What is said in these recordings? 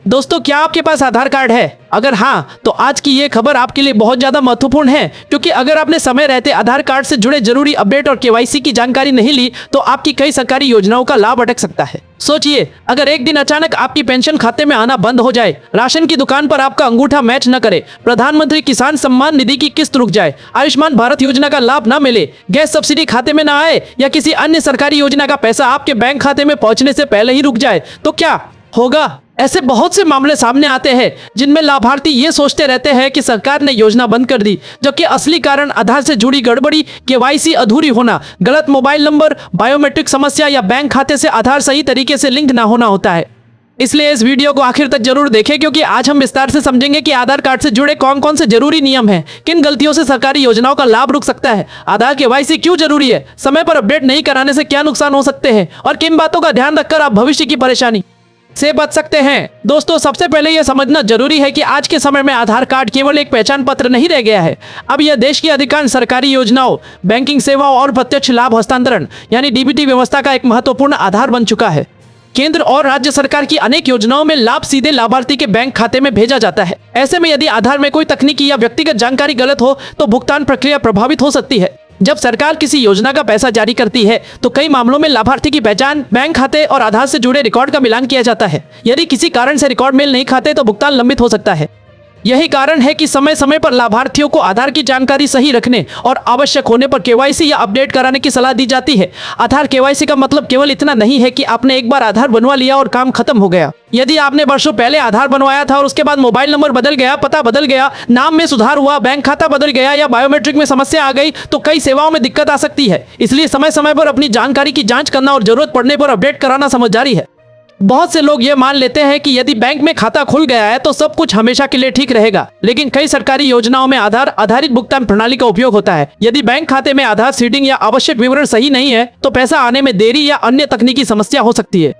दोस्तों, क्या आपके पास आधार कार्ड है? अगर हाँ, तो आज की ये खबर आपके लिए बहुत ज्यादा महत्वपूर्ण है, क्योंकि अगर आपने समय रहते आधार कार्ड से जुड़े जरूरी अपडेट और केवाईसी की जानकारी नहीं ली तो आपकी कई सरकारी योजनाओं का लाभ अटक सकता है। सोचिए, अगर एक दिन अचानक आपकी पेंशन खाते में आना बंद हो जाए, राशन की दुकान पर आपका अंगूठा मैच न करे, प्रधानमंत्री किसान सम्मान निधि की किस्त रुक जाए, आयुष्मान भारत योजना का लाभ न मिले, गैस सब्सिडी खाते में न आए या किसी अन्य सरकारी योजना का पैसा आपके बैंक खाते में पहुंचने से पहले ही रुक जाए, तो क्या होगा? ऐसे बहुत से मामले सामने आते हैं जिनमें लाभार्थी ये सोचते रहते हैं कि सरकार ने योजना बंद कर दी, जबकि असली कारण आधार से जुड़ी गड़बड़ी, केवाईसी अधूरी होना, गलत मोबाइल नंबर, बायोमेट्रिक समस्या या बैंक खाते से आधार सही तरीके से लिंक ना होना होता है। इसलिए इस वीडियो को आखिर तक जरूर देखें, क्योंकि आज हम विस्तार से समझेंगे कि आधार कार्ड से जुड़े कौन कौन से जरूरी नियम हैं, किन गलतियों से सरकारी योजनाओं का लाभ रुक सकता है, आधार केवाईसी क्यों जरूरी है, समय पर अपडेट नहीं कराने से क्या नुकसान हो सकते हैं और किन बातों का ध्यान रखकर आप भविष्य की परेशानी से बच सकते हैं। दोस्तों, सबसे पहले यह समझना जरूरी है कि आज के समय में आधार कार्ड केवल एक पहचान पत्र नहीं रह गया है। अब यह देश की अधिकांश सरकारी योजनाओं, बैंकिंग सेवाओं और प्रत्यक्ष लाभ हस्तांतरण यानी डीबीटी व्यवस्था का एक महत्वपूर्ण आधार बन चुका है। केंद्र और राज्य सरकार की अनेक योजनाओं में लाभ सीधे लाभार्थी के बैंक खाते में भेजा जाता है। ऐसे में यदि आधार में कोई तकनीकी या व्यक्तिगत जानकारी गलत हो तो भुगतान प्रक्रिया प्रभावित हो सकती है। जब सरकार किसी योजना का पैसा जारी करती है तो कई मामलों में लाभार्थी की पहचान, बैंक खाते और आधार से जुड़े रिकॉर्ड का मिलान किया जाता है। यदि किसी कारण से रिकॉर्ड मेल नहीं खाते तो भुगतान लंबित हो सकता है। यही कारण है कि समय समय पर लाभार्थियों को आधार की जानकारी सही रखने और आवश्यक होने पर केवाईसी या अपडेट कराने की सलाह दी जाती है। आधार केवाईसी का मतलब केवल इतना नहीं है कि आपने एक बार आधार बनवा लिया और काम खत्म हो गया। यदि आपने वर्षों पहले आधार बनवाया था और उसके बाद मोबाइल नंबर बदल गया, पता बदल गया, नाम में सुधार हुआ, बैंक खाता बदल गया या बायोमेट्रिक में समस्या आ गई, तो कई सेवाओं में दिक्कत आ सकती है। इसलिए समय समय पर अपनी जानकारी की जांच करना और जरूरत पड़ने पर अपडेट कराना समझदारी है। बहुत से लोग ये मान लेते हैं कि यदि बैंक में खाता खुल गया है तो सब कुछ हमेशा के लिए ठीक रहेगा, लेकिन कई सरकारी योजनाओं में आधार आधारित भुगतान प्रणाली का उपयोग होता है। यदि बैंक खाते में आधार सीडिंग या आवश्यक विवरण सही नहीं है तो पैसा आने में देरी या अन्य तकनीकी समस्या हो सकती है।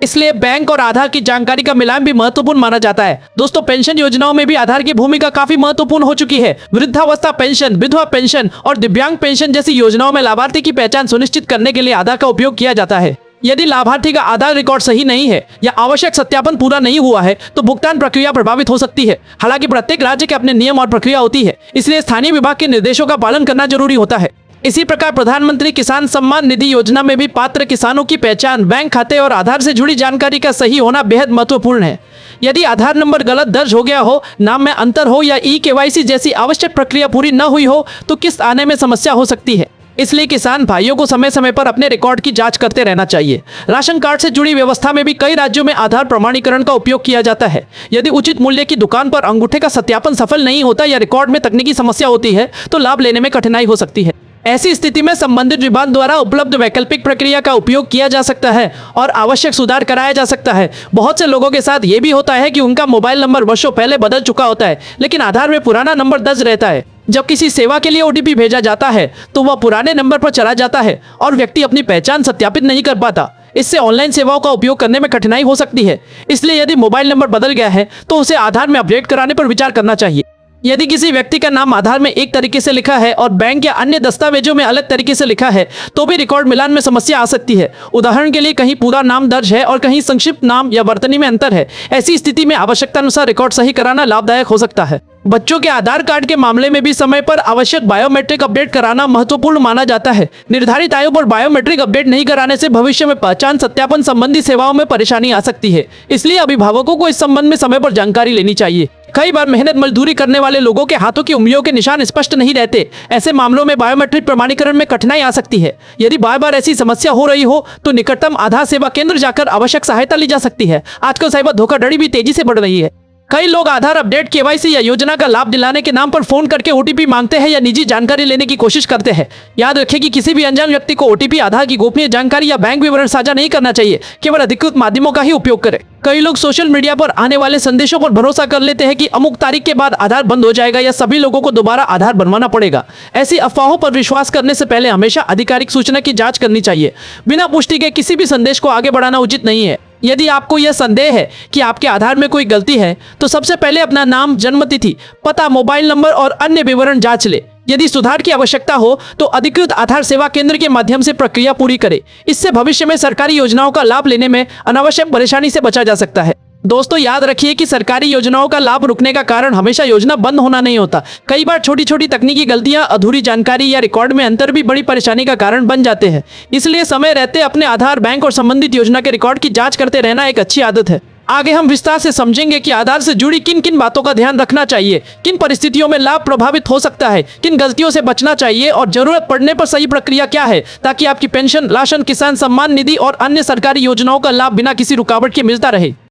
इसलिए बैंक और आधार की जानकारी का मिलान भी महत्वपूर्ण माना जाता है। दोस्तों, पेंशन योजनाओं में भी आधार की भूमिका काफी महत्वपूर्ण हो चुकी है। वृद्धावस्था पेंशन, विधवा पेंशन और दिव्यांग पेंशन जैसी योजनाओं में लाभार्थी की पहचान सुनिश्चित करने के लिए आधार का उपयोग किया जाता है। यदि लाभार्थी का आधार रिकॉर्ड सही नहीं है या आवश्यक सत्यापन पूरा नहीं हुआ है तो भुगतान प्रक्रिया प्रभावित हो सकती है। हालांकि प्रत्येक राज्य के अपने नियम और प्रक्रिया होती है, इसलिए स्थानीय विभाग के निर्देशों का पालन करना जरूरी होता है। इसी प्रकार प्रधानमंत्री किसान सम्मान निधि योजना में भी पात्र किसानों की पहचान, बैंक खाते और आधार से जुड़ी जानकारी का सही होना बेहद महत्वपूर्ण है। यदि आधार नंबर गलत दर्ज हो गया हो, नाम में अंतर हो या ई केवाईसी जैसी आवश्यक प्रक्रिया पूरी न हुई हो तो किस्त आने में समस्या हो सकती है। इसलिए किसान भाइयों को समय समय पर अपने रिकॉर्ड की जांच करते रहना चाहिए। राशन कार्ड से जुड़ी व्यवस्था में भी कई राज्यों में आधार प्रमाणीकरण का उपयोग किया जाता है। यदि उचित मूल्य की दुकान पर अंगूठे का सत्यापन सफल नहीं होता या रिकॉर्ड में तकनीकी समस्या होती है तो लाभ लेने में कठिनाई हो सकती है। ऐसी स्थिति में संबंधित विभाग द्वारा उपलब्ध वैकल्पिक प्रक्रिया का उपयोग किया जा सकता है और आवश्यक सुधार कराया जा सकता है। बहुत से लोगों के साथ ये भी होता है कि उनका मोबाइल नंबर वर्षों पहले बदल चुका होता है, लेकिन आधार में पुराना नंबर दर्ज रहता है। जब किसी सेवा के लिए ओटीपी भेजा जाता है तो वह पुराने नंबर पर चला जाता है और व्यक्ति अपनी पहचान सत्यापित नहीं कर पाता। इससे ऑनलाइन सेवाओं का उपयोग करने में कठिनाई हो सकती है। इसलिए यदि मोबाइल नंबर बदल गया है तो उसे आधार में अपडेट कराने पर विचार करना चाहिए। यदि किसी व्यक्ति का नाम आधार में एक तरीके से लिखा है और बैंक या अन्य दस्तावेजों में अलग तरीके से लिखा है तो भी रिकॉर्ड मिलान में समस्या आ सकती है। उदाहरण के लिए कहीं पूरा नाम दर्ज है और कहीं संक्षिप्त नाम या वर्तनी में अंतर है। ऐसी स्थिति में आवश्यकता अनुसार रिकॉर्ड सही कराना लाभदायक हो सकता है। बच्चों के आधार कार्ड के मामले में भी समय पर आवश्यक बायोमेट्रिक अपडेट कराना महत्वपूर्ण माना जाता है। निर्धारित आयु पर बायोमेट्रिक अपडेट नहीं कराने से भविष्य में पहचान सत्यापन संबंधी सेवाओं में परेशानी आ सकती है। इसलिए अभिभावकों को इस संबंध में समय पर जानकारी लेनी चाहिए। कई बार मेहनत मजदूरी करने वाले लोगों के हाथों की उंगलियों के निशान स्पष्ट नहीं रहते। ऐसे मामलों में बायोमेट्रिक प्रमाणीकरण में कठिनाई आ सकती है। यदि बार बार ऐसी समस्या हो रही हो तो निकटतम आधार सेवा केंद्र जाकर आवश्यक सहायता ली जा सकती है। आजकल साइबर धोखाधड़ी भी तेजी से बढ़ रही है। कई लोग आधार अपडेट, केवाईसी या योजना का लाभ दिलाने के नाम पर फोन करके ओटीपी मांगते हैं या निजी जानकारी लेने की कोशिश करते हैं। याद रखें कि किसी भी अनजान व्यक्ति को ओटीपी, आधार की गोपनीय जानकारी या बैंक विवरण साझा नहीं करना चाहिए। केवल अधिकृत माध्यमों का ही उपयोग करें। कई लोग सोशल मीडिया पर आने वाले संदेशों पर भरोसा कर लेते हैं कि अमुक तारीख के बाद आधार बंद हो जाएगा या सभी लोगों को दोबारा आधार बनवाना पड़ेगा। ऐसी अफवाहों पर विश्वास करने से पहले हमेशा आधिकारिक सूचना की जांच करनी चाहिए। बिना पुष्टि के किसी भी संदेश को आगे बढ़ाना उचित नहीं है। यदि आपको यह संदेह है कि आपके आधार में कोई गलती है तो सबसे पहले अपना नाम, जन्म तिथि, पता, मोबाइल नंबर और अन्य विवरण जांच ले। यदि सुधार की आवश्यकता हो तो अधिकृत आधार सेवा केंद्र के माध्यम से प्रक्रिया पूरी करें। इससे भविष्य में सरकारी योजनाओं का लाभ लेने में अनावश्यक परेशानी से बचा जा सकता है। दोस्तों, याद रखिए कि सरकारी योजनाओं का लाभ रुकने का कारण हमेशा योजना बंद होना नहीं होता। कई बार छोटी छोटी तकनीकी गलतियां, अधूरी जानकारी या रिकॉर्ड में अंतर भी बड़ी परेशानी का कारण बन जाते हैं। इसलिए समय रहते अपने आधार, बैंक और संबंधित योजना के रिकॉर्ड की जांच करते रहना एक अच्छी आदत है। आगे हम विस्तार से समझेंगे कि आधार से जुड़ी किन किन बातों का ध्यान रखना चाहिए, किन परिस्थितियों में लाभ प्रभावित हो सकता है, किन गलतियों से बचना चाहिए और जरूरत पड़ने पर सही प्रक्रिया क्या है, ताकि आपकी पेंशन, राशन, किसान सम्मान निधि और अन्य सरकारी योजनाओं का लाभ बिना किसी रुकावट के मिलता रहे।